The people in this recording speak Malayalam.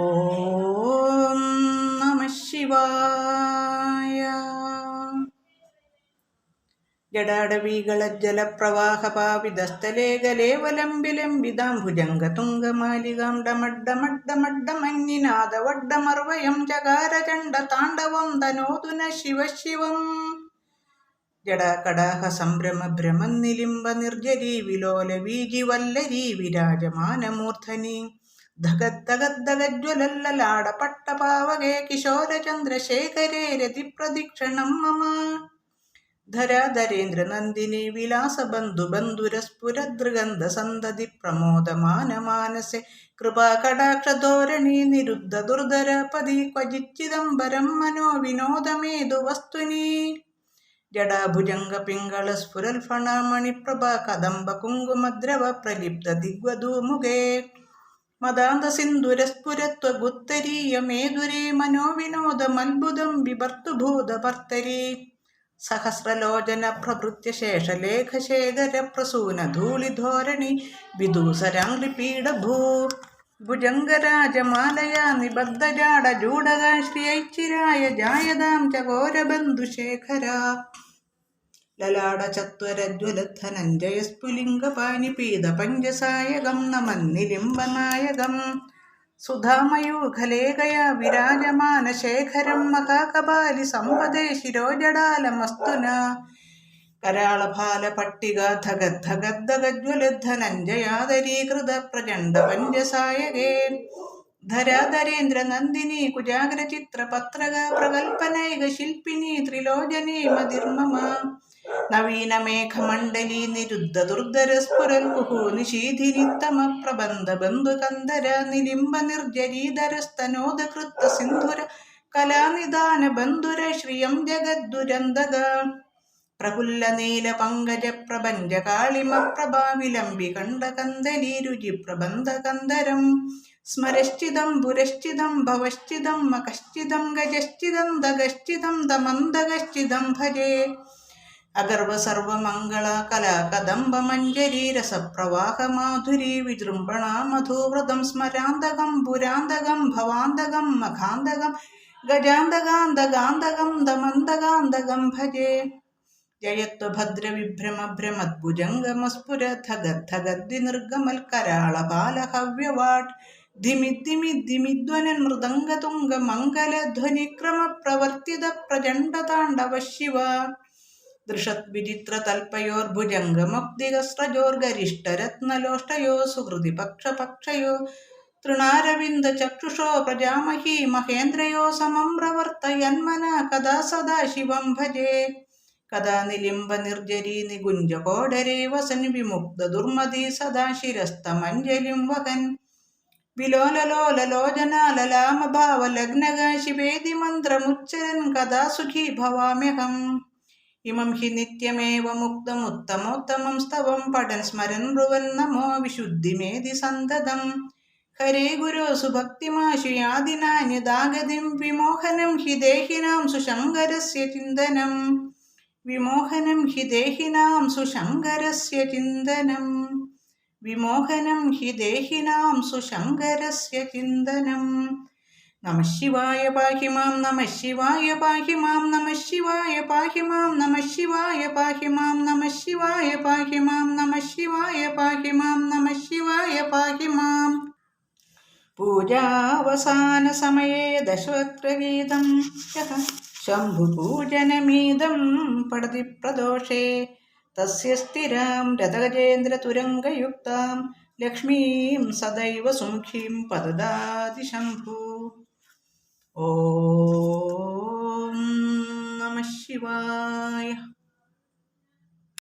ഓം നമഃ ശിവായ. ജടാടവീകളജ്ജലപ്രവാഹപാവിതസ്ഥലേ ഗലേവലംബിലംബിതാംഭുജംഗതുംഗമാലികാം ഡമഡ്ഡമഡ്ഡമഡ്ഡമഞ്ഞിനാദവഡ്ഡമർവയം ജകാരചണ്ഡതാണ്ഡവം തനോതു നഃ ശിവശിവം. ജടാകടാഹസംഭ്രമഭ്രമന്നിലിംബ നിർജരീ വിലോലവീജിവല്ലരീ വിരാജമാനമൂർധനി ധഗദ്ധഗദ്ധഗജ്വലല്ലലാടപട്ടപാവകേ കിശോരചന്ദ്രശേഖരേ രതിപ്രദക്ഷിണം മമ. ധരാധരേന്ദ്രനന്ദിനി വിലാസബന്ധുബന്ധുരസ്ഫുരദൃഗന്ധസന്തതി പ്രമോദമാനമാനസെ കൃപാകടാക്ഷധോരണീ നിരുദ്ധ ദുർധരപതി ക്വചിച്ചിദംബരം മനോവിനോദമേതു വസ്തുനി. ജടാഭുജംഗപിംഗളസ്ഫുരൽഫണാമണിപ്രഭ കദംബ കുങ്കുമദ്രവ പ്രലിപ്ത ദിഗ്വധൂമുഖേ മദാന്തസിന്ധുരസ്ഫുരത്വഗുത്തരീയമേതുരേ മനോവിനോദമത്ഭുതം ബിഭർത്തുഭൂതഭർത്തരീ. സഹസ്രലോചന പ്രഭൃത്യ ശേഷലേഖശേഖര പ്രസൂനധൂളിധോരണി വിദൂസരാംഗ്രിപീഠഭൂ ഭുജംഗരാജമാലയാ നിബദ്ധജാഡജൂഡകാശ്രിയൈച്ചിരായ ജായതാം ചകോരബന്ധുശേഖര. ലലാടചത്വരജ്വലധനഞ്ജയസ്ഫുലിംഗപാനിപീതപഞ്ചസായകം നമന്നിലിംബനായകം സുധാമയൂഖലേഖയാ വിരാജമാനശേഖരം മഹാകപാലി സമ്പദേ ശിരോജടാലമസ്തുന. കരാളഭാലപട്ടികാധഗദ്ധഗദ്ധഗജ്വലധനഞ്ജയാദരീകൃത പ്രചണ്ഡ പഞ്ചസായകേ ധരാധരേന്ദ്രനന്ദിനി കുജാഗ്രചിത്രപത്രക പ്രകൽപ്പനൈക ശില്പിനി ത്രിലോചനേ മതിർമമ. നവീനമേഘമണ്ഡലീ നിരുദ്ധ ദുർധരസ്ഫുരൽകുഹു നിശീധിനിത്തമ പ്രബന്ധ ബന്ധുകന്ധര നിലിംബ നിർജരീധരസ്തനോദകൃത്ത സിന്ധുര കലാനിദാന ബന്ധുര ശ്രിയം ജഗദ്ദുരന്തക. പ്രഫുല്ല നീല പങ്കജ പ്രപഞ്ച കാളിമ പ്രഭാവിലംബി കണ്ഠകന്ദലീരുചി പ്രബന്ധകന്ധരം സ്മരശ്ചിതം പുരശ്ചിതം ഭവശ്ചിതം മകശ്ചിതം ഗജശ്ചിതം ദഗശ്ചിതം ദമന്തഗശ്ചിതം ഭജേ. അഗർവ സർവമംഗള കലാകദംബ മഞ്ജരീ രസപ്രവാഹ മാധുരീ വിജൃംഭണ മധുവ്രതം സ്മരാന്തകം പുരാന്തകം ഭവാന്തകം മഖാന്തകം ഗജാന്തകാന്തകാന്തകം ദമന്തകാന്തകം ഭജേ. ജയത്വഭദ്രവിഭ്രമഭ്രമദ്ഭുജംഗമസ്ഫുരധഗദ്ധഗദ്വിനിർഗമൽക്കരാളപാലഹവ്യവാട് ധിമിദ്ധിമിദ്ധിമിധ്വനൻ മൃദംഗതുംഗമംഗലധ്വനിക്രമപ്രവർത്തിത പ്രചണ്ഡതാണ്ഡവ ശിവ. ദൃഷദ്വിചിത്രതൽപയോർഭുജംഗമബ്ദികസ്രജോർഗരിഷ്ടരത്നലോഷ്ടയോ സുഹൃതി പക്ഷപക്ഷയോ തൃണാരവിന്ദചക്ഷുഷോ പ്രജാമഹീ മഹേന്ദ്രയോ സമം പ്രവർത്തയന്മന കഥാ സദാ ശിവം ഭജേ. കഥാ നിലിംബ നിർജരീ നികുഞ്ജകോടരേ വസൻ വിമുക്ത ദുർമതി സദാ ശിരസ്തമഞ്ജലിം വഹൻ വിലോലലോലലോചനാലലാമഭാവലഗ്നക ശിവേതി മന്ത്രമുച്ചരൻ കഥാ സുഖീ ഭവാമ്യഹം. ഇമം ഹി നിത്യമേവ മുക്തമുത്തമോത്തമം സ്തവം പഠൻ സ്മരൻ ബ്രുവൻ നമോ വിശുദ്ധിമേതി സന്തതം. ഹരേ ഗുരോ സുഭക്തിമാശു യാദിനാന്യദാഗതിം വിമോഹനം ഹി ദേഹിനാം സുശങ്കരസ്യ ചിന്തനം. വിമോഹനം ഹി ദേഹിനാം സുശങ്കരസ്യ ചിന്തനം. വിമോഹനം ഹി ദേഹിനാം സുശങ്കരസ്യ ചിന്തനം. നമഃ ശിവായ പാഹി മാം നമഃ ശിവായ പാഹി മാം നമഃ ശിവായ പാഹി മാം നമഃ ശിവായ പാഹി മാം നമഃ ശിവായ പാഹി മാം നമഃ ശിവായ പാഹി മാം നമഃ ശിവായ പാഹി മാം. പൂജാവസാന സമയേ ദശവക്രഗീതം ശംഭുപൂജനമീദം പടതി പ്രദോഷേ തസ്യ സ്ഥിരാം രഥഗജേന്ദ്രതുരംഗയുക്താം ലക്ഷ്മീം സദൈവ സുമുഖീം പദദാതി ശംഭു. ഓം